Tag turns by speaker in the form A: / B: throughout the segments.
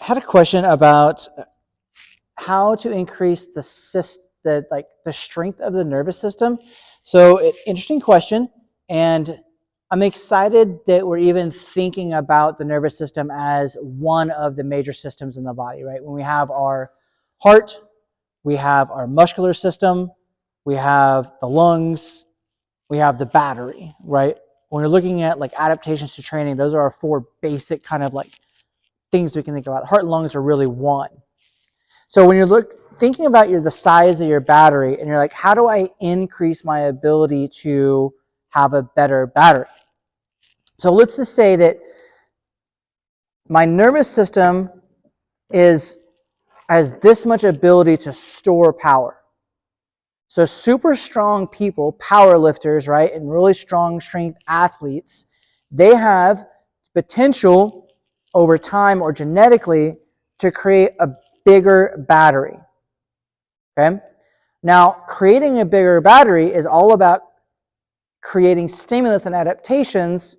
A: had a question about how to increase the strength of the nervous system. So, interesting question, and I'm excited that we're even thinking about the nervous system as one of the major systems in the body, right? When we have our heart, we have our muscular system, we have the lungs, we have the battery, right? When you're looking at like adaptations to training, those are our four basic kind of like things we can think about. Heart and lungs are really one. So when you're thinking about the size of your battery and you're like, how do I increase my ability to have a better battery? So let's just say that my nervous system has this much ability to store power. So super strong people, power lifters, right, and really strong strength athletes, they have potential over time or genetically to create a bigger battery. Okay? Now, creating a bigger battery is all about creating stimulus and adaptations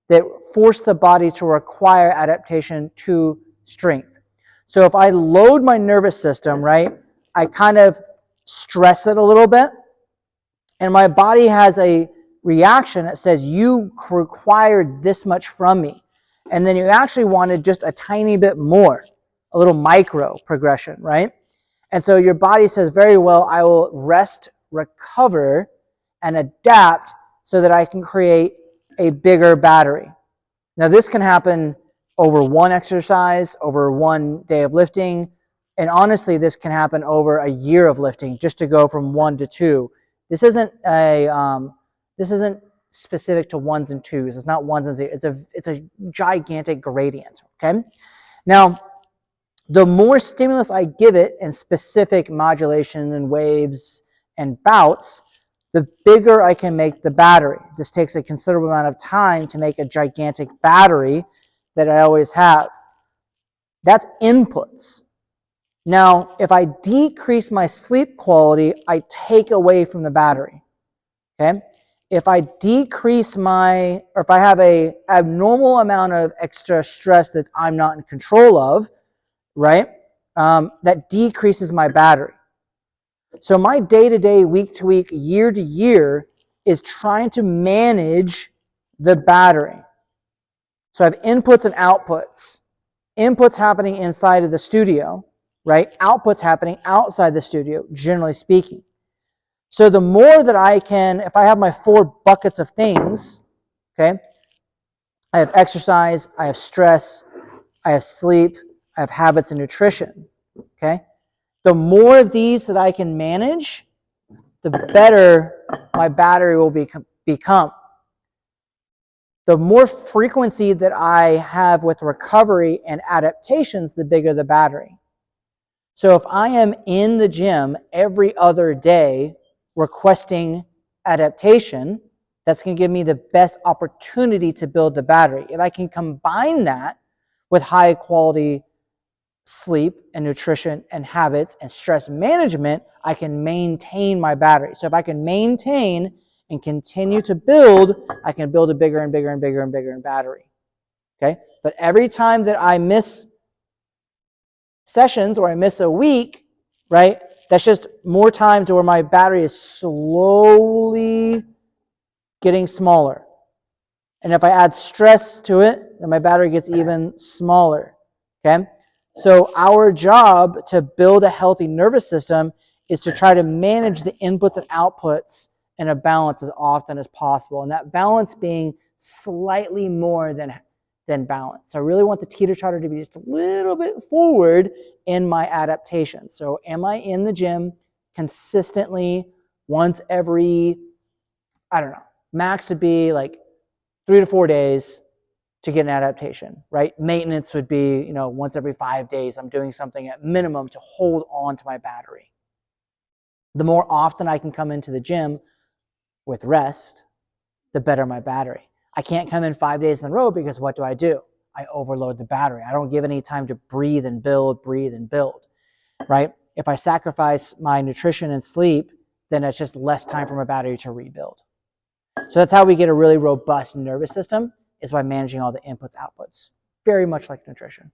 A: that force the body to require adaptation to strength. So if I load my nervous system, right, I kind of stress it a little bit, and my body has a reaction that says, you required this much from me. And then you actually wanted just a tiny bit more, a little micro progression, right? And so your body says, very well, I will rest, recover, and adapt so that I can create a bigger battery. Now, this can happen over one exercise, over one day of lifting, and honestly, this can happen over a year of lifting, just to go from 1 to 2. This isn't specific to ones and twos. It's not ones and zeros. It's a gigantic gradient. Okay. Now, the more stimulus I give it and specific modulation and waves and bouts, the bigger I can make the battery. This takes a considerable amount of time to make a gigantic battery that I always have. That's inputs. Now, if I decrease my sleep quality, I take away from the battery. Okay? If I decrease or if I have a abnormal amount of extra stress that I'm not in control of, right? That decreases my battery. So my day-to-day, week-to-week, year-to-year is trying to manage the battery. So I have inputs and outputs. Inputs happening inside of the studio, right? Outputs happening outside the studio, generally speaking. So the more that I can, if I have my 4 buckets of things, okay, I have exercise, I have stress, I have sleep, I have habits and nutrition, okay? The more of these that I can manage, the better my battery will become. The more frequency that I have with recovery and adaptations, the bigger the battery. So if I am in the gym every other day requesting adaptation, that's going to give me the best opportunity to build the battery. If I can combine that with high quality sleep and nutrition and habits and stress management, I can maintain my battery. So if I can maintain and continue to build, I can build a bigger and bigger and bigger and bigger battery. Okay? But every time that I miss sessions or I miss a week, right, that's just more time to where my battery is slowly getting smaller. And if I add stress to it, then my battery gets even smaller. Okay? So our job to build a healthy nervous system is to try to manage the inputs and outputs in a balance as often as possible. And that balance being slightly more than balance. So I really want the teeter-totter to be just a little bit forward in my adaptation. So am I in the gym consistently once every, I don't know, max would be like 3 to 4 days to get an adaptation, right? Maintenance would be, once every 5 days, I'm doing something at minimum to hold on to my battery. The more often I can come into the gym with rest, the better my battery. I can't come in 5 days in a row because what do? I overload the battery. I don't give any time to breathe and build, right? If I sacrifice my nutrition and sleep, then it's just less time for my battery to rebuild. So that's how we get a really robust nervous system, is by managing all the inputs, outputs. Very much like nutrition.